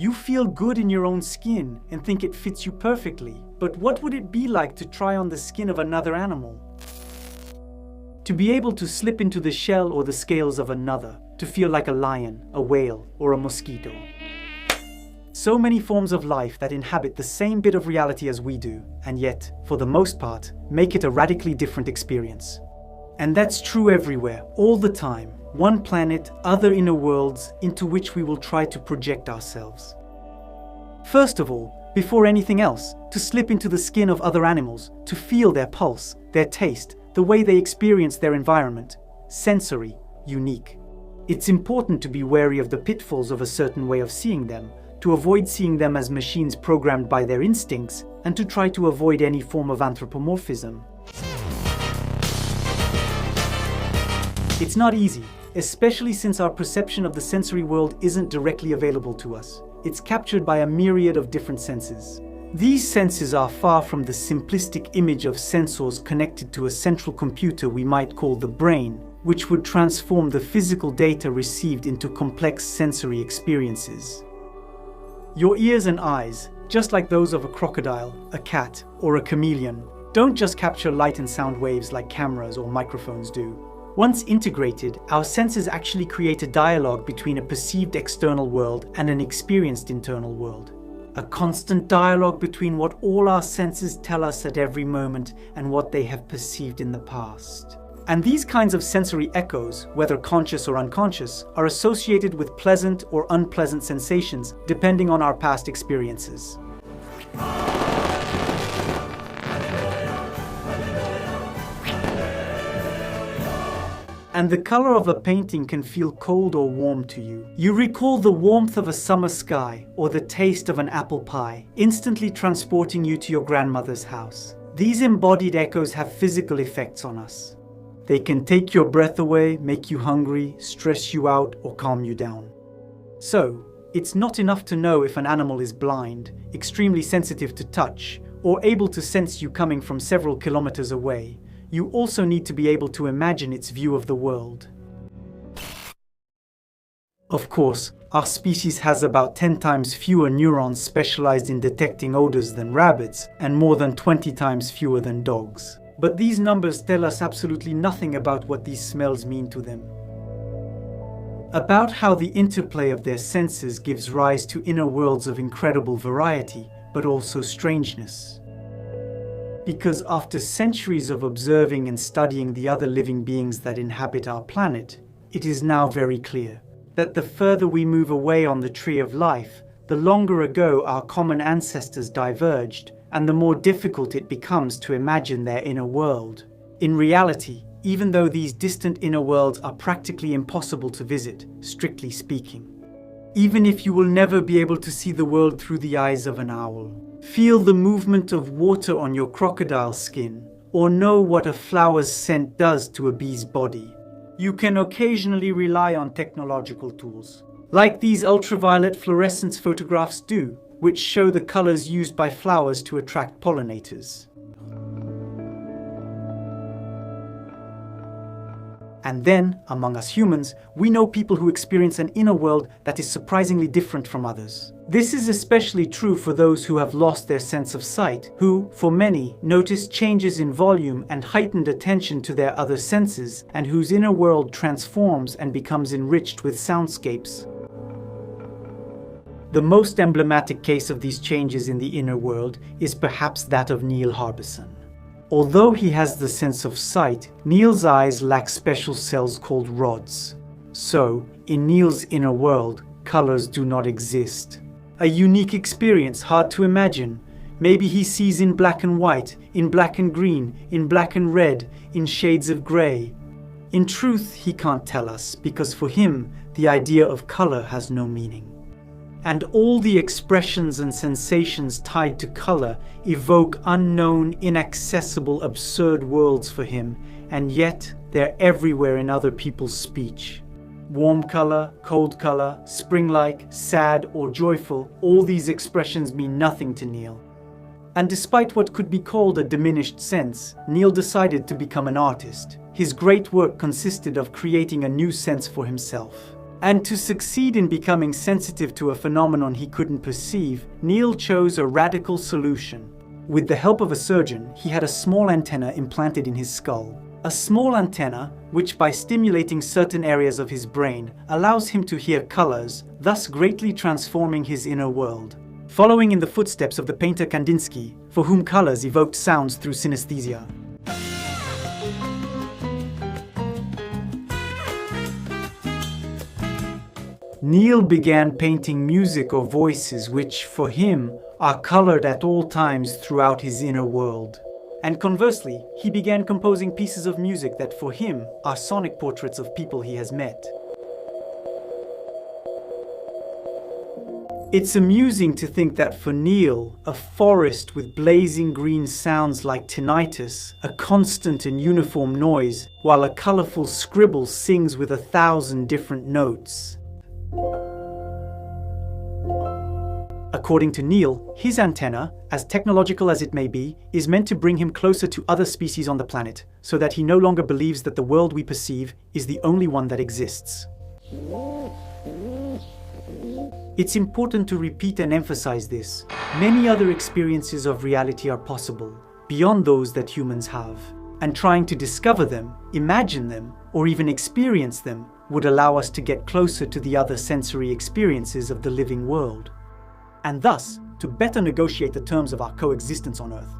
You feel good in your own skin and think it fits you perfectly. But what would it be like to try on the skin of another animal? To be able to slip into the shell or the scales of another, to feel like a lion, a whale, or a mosquito. So many forms of life that inhabit the same bit of reality as we do, and yet, for the most part, make it a radically different experience. And that's true everywhere, all the time. One planet, other inner worlds, into which we will try to project ourselves. First of all, before anything else, to slip into the skin of other animals, to feel their pulse, their taste, the way they experience their environment. Sensory, unique. It's important to be wary of the pitfalls of a certain way of seeing them, to avoid seeing them as machines programmed by their instincts, and to try to avoid any form of anthropomorphism. It's not easy, especially since our perception of the sensory world isn't directly available to us. It's captured by a myriad of different senses. These senses are far from the simplistic image of sensors connected to a central computer we might call the brain, which would transform the physical data received into complex sensory experiences. Your ears and eyes, just like those of a crocodile, a cat, or a chameleon, don't just capture light and sound waves like cameras or microphones do. Once integrated, our senses actually create a dialogue between a perceived external world and an experienced internal world. A constant dialogue between what all our senses tell us at every moment and what they have perceived in the past. And these kinds of sensory echoes, whether conscious or unconscious, are associated with pleasant or unpleasant sensations depending on our past experiences. And the color of a painting can feel cold or warm to you. You recall the warmth of a summer sky or the taste of an apple pie, instantly transporting you to your grandmother's house. These embodied echoes have physical effects on us. They can take your breath away, make you hungry, stress you out, or calm you down. So, it's not enough to know if an animal is blind, extremely sensitive to touch, or able to sense you coming from several kilometers away. You also need to be able to imagine its view of the world. Of course, our species has about 10 times fewer neurons specialized in detecting odors than rabbits, and more than 20 times fewer than dogs. But these numbers tell us absolutely nothing about what these smells mean to them. About how the interplay of their senses gives rise to inner worlds of incredible variety, but also strangeness. Because after centuries of observing and studying the other living beings that inhabit our planet, it is now very clear that the further we move away on the tree of life, the longer ago our common ancestors diverged, and the more difficult it becomes to imagine their inner world. In reality, even though these distant inner worlds are practically impossible to visit, strictly speaking. Even if you will never be able to see the world through the eyes of an owl, feel the movement of water on your crocodile skin, or know what a flower's scent does to a bee's body, you can occasionally rely on technological tools, like these ultraviolet fluorescence photographs do, which show the colors used by flowers to attract pollinators. And then, among us humans, we know people who experience an inner world that is surprisingly different from others. This is especially true for those who have lost their sense of sight, who, for many, notice changes in volume and heightened attention to their other senses, and whose inner world transforms and becomes enriched with soundscapes. The most emblematic case of these changes in the inner world is perhaps that of Neil Harbisson. Although he has the sense of sight, Neil's eyes lack special cells called rods. So, in Neil's inner world, colors do not exist. A unique experience hard to imagine. Maybe he sees in black and white, in black and green, in black and red, in shades of grey. In truth, he can't tell us, because for him, the idea of color has no meaning. And all the expressions and sensations tied to color evoke unknown, inaccessible, absurd worlds for him, and yet they're everywhere in other people's speech. Warm color, cold color, spring-like, sad or joyful, all these expressions mean nothing to Neil. And despite what could be called a diminished sense, Neil decided to become an artist. His great work consisted of creating a new sense for himself. And to succeed in becoming sensitive to a phenomenon he couldn't perceive, Neil chose a radical solution. With the help of a surgeon, he had a small antenna implanted in his skull. A small antenna, which by stimulating certain areas of his brain, allows him to hear colors, thus greatly transforming his inner world. Following in the footsteps of the painter Kandinsky, for whom colors evoked sounds through synesthesia. Neil began painting music or voices which, for him, are colored at all times throughout his inner world. And conversely, he began composing pieces of music that for him are sonic portraits of people he has met. It's amusing to think that for Neil, a forest with blazing green sounds like tinnitus, a constant and uniform noise, while a colorful scribble sings with 1,000 different notes. According to Neil, his antenna, as technological as it may be, is meant to bring him closer to other species on the planet, so that he no longer believes that the world we perceive is the only one that exists. It's important to repeat and emphasize this. Many other experiences of reality are possible, beyond those that humans have, and trying to discover them, imagine them, or even experience them would allow us to get closer to the other sensory experiences of the living world. And thus, to better negotiate the terms of our coexistence on Earth.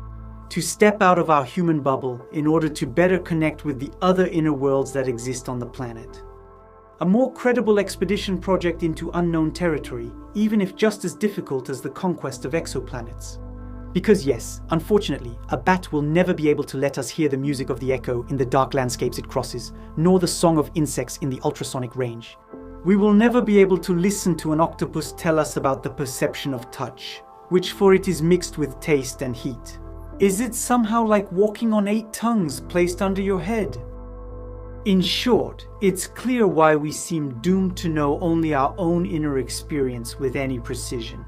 To step out of our human bubble in order to better connect with the other inner worlds that exist on the planet. A more credible expedition project into unknown territory, even if just as difficult as the conquest of exoplanets. Because yes, unfortunately, a bat will never be able to let us hear the music of the echo in the dark landscapes it crosses, nor the song of insects in the ultrasonic range. We will never be able to listen to an octopus tell us about the perception of touch, which for it is mixed with taste and heat. Is it somehow like walking on 8 tongues placed under your head? In short, it's clear why we seem doomed to know only our own inner experience with any precision.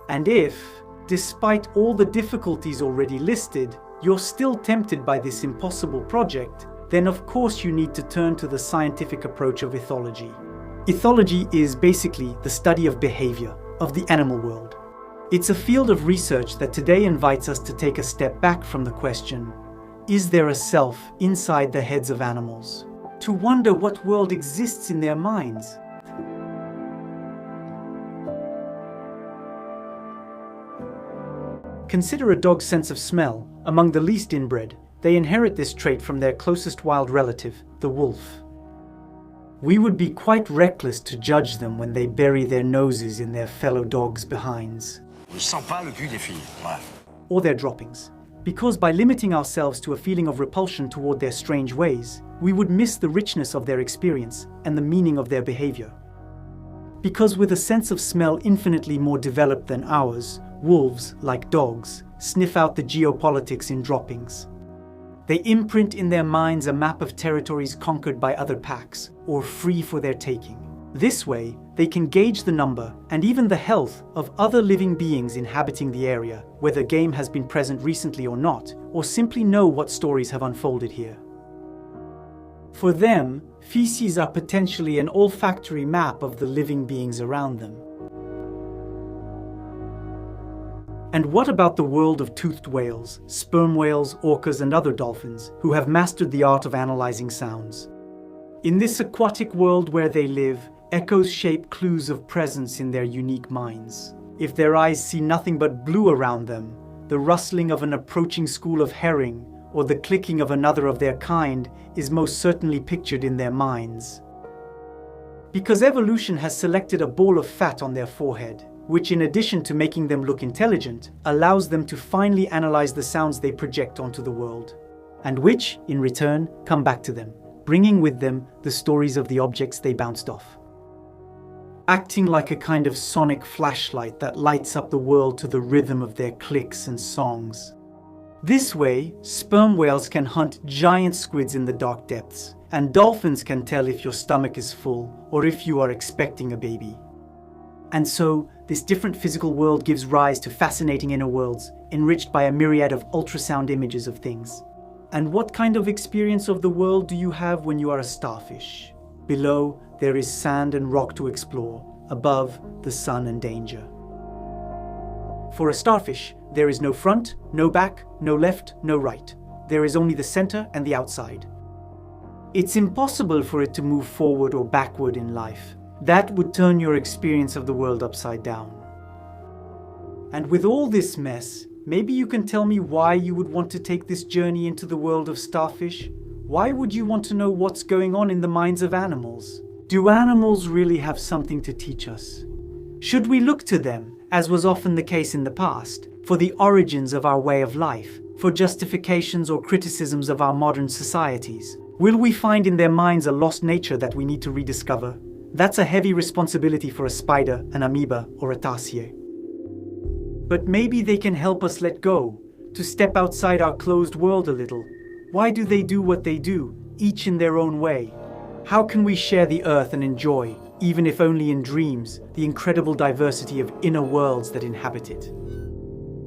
And if, despite all the difficulties already listed, you're still tempted by this impossible project, then of course you need to turn to the scientific approach of ethology. Ethology is basically the study of behavior, of the animal world. It's a field of research that today invites us to take a step back from the question, is there a self inside the heads of animals? To wonder what world exists in their minds. Consider a dog's sense of smell. Among the least inbred, they inherit this trait from their closest wild relative, the wolf. We would be quite reckless to judge them when they bury their noses in their fellow dogs' behinds. Or their droppings. Because by limiting ourselves to a feeling of repulsion toward their strange ways, we would miss the richness of their experience and the meaning of their behavior. Because with a sense of smell infinitely more developed than ours, wolves, like dogs, sniff out the geopolitics in droppings. They imprint in their minds a map of territories conquered by other packs, or free for their taking. This way, they can gauge the number and even the health of other living beings inhabiting the area, whether game has been present recently or not, or simply know what stories have unfolded here. For them, feces are potentially an olfactory map of the living beings around them. And what about the world of toothed whales, sperm whales, orcas, and other dolphins who have mastered the art of analyzing sounds? In this aquatic world where they live, echoes shape clues of presence in their unique minds. If their eyes see nothing but blue around them, the rustling of an approaching school of herring or the clicking of another of their kind is most certainly pictured in their minds. Because evolution has selected a ball of fat on their forehead, which in addition to making them look intelligent, allows them to finely analyze the sounds they project onto the world, and which, in return, come back to them, bringing with them the stories of the objects they bounced off. Acting like a kind of sonic flashlight that lights up the world to the rhythm of their clicks and songs. This way, sperm whales can hunt giant squids in the dark depths, and dolphins can tell if your stomach is full or if you are expecting a baby. And so, this different physical world gives rise to fascinating inner worlds, enriched by a myriad of ultrasound images of things. And what kind of experience of the world do you have when you are a starfish? Below, there is sand and rock to explore. Above, the sun and danger. For a starfish, there is no front, no back, no left, no right. There is only the center and the outside. It's impossible for it to move forward or backward in life. That would turn your experience of the world upside down. And with all this mess, maybe you can tell me why you would want to take this journey into the world of starfish? Why would you want to know what's going on in the minds of animals? Do animals really have something to teach us? Should we look to them, as was often the case in the past, for the origins of our way of life, for justifications or criticisms of our modern societies? Will we find in their minds a lost nature that we need to rediscover? That's a heavy responsibility for a spider, an amoeba, or a tarsier. But maybe they can help us let go, to step outside our closed world a little. Why do they do what they do, each in their own way? How can we share the earth and enjoy, even if only in dreams, the incredible diversity of inner worlds that inhabit it?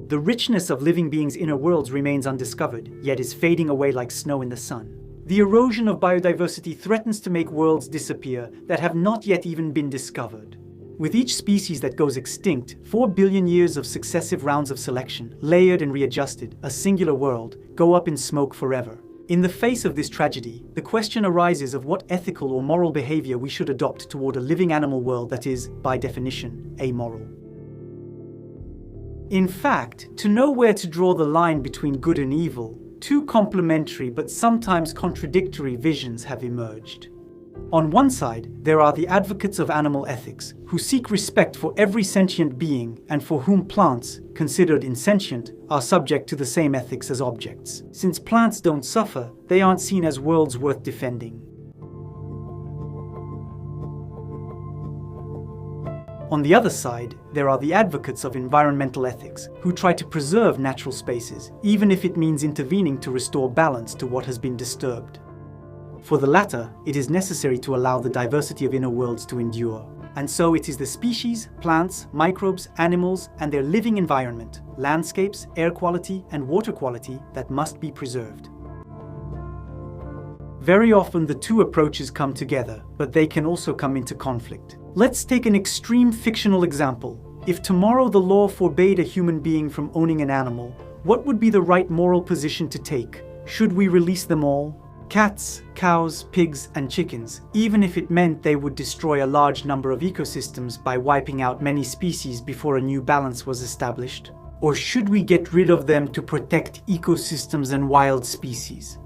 The richness of living beings' inner worlds remains undiscovered, yet is fading away like snow in the sun. The erosion of biodiversity threatens to make worlds disappear that have not yet even been discovered. With each species that goes extinct, 4 billion years of successive rounds of selection, layered and readjusted, a singular world, go up in smoke forever. In the face of this tragedy, the question arises of what ethical or moral behavior we should adopt toward a living animal world that is, by definition, amoral. In fact, to know where to draw the line between good and evil, two complementary but sometimes contradictory visions have emerged. On one side, there are the advocates of animal ethics, who seek respect for every sentient being and for whom plants, considered insentient, are subject to the same ethics as objects. Since plants don't suffer, they aren't seen as worlds worth defending. On the other side, there are the advocates of environmental ethics, who try to preserve natural spaces, even if it means intervening to restore balance to what has been disturbed. For the latter, it is necessary to allow the diversity of inner worlds to endure. And so it is the species, plants, microbes, animals, and their living environment, landscapes, air quality, and water quality that must be preserved. Very often the two approaches come together, but they can also come into conflict. Let's take an extreme fictional example. If tomorrow the law forbade a human being from owning an animal, what would be the right moral position to take? Should we release them all? Cats, cows, pigs, and chickens, even if it meant they would destroy a large number of ecosystems by wiping out many species before a new balance was established? Or should we get rid of them to protect ecosystems and wild species?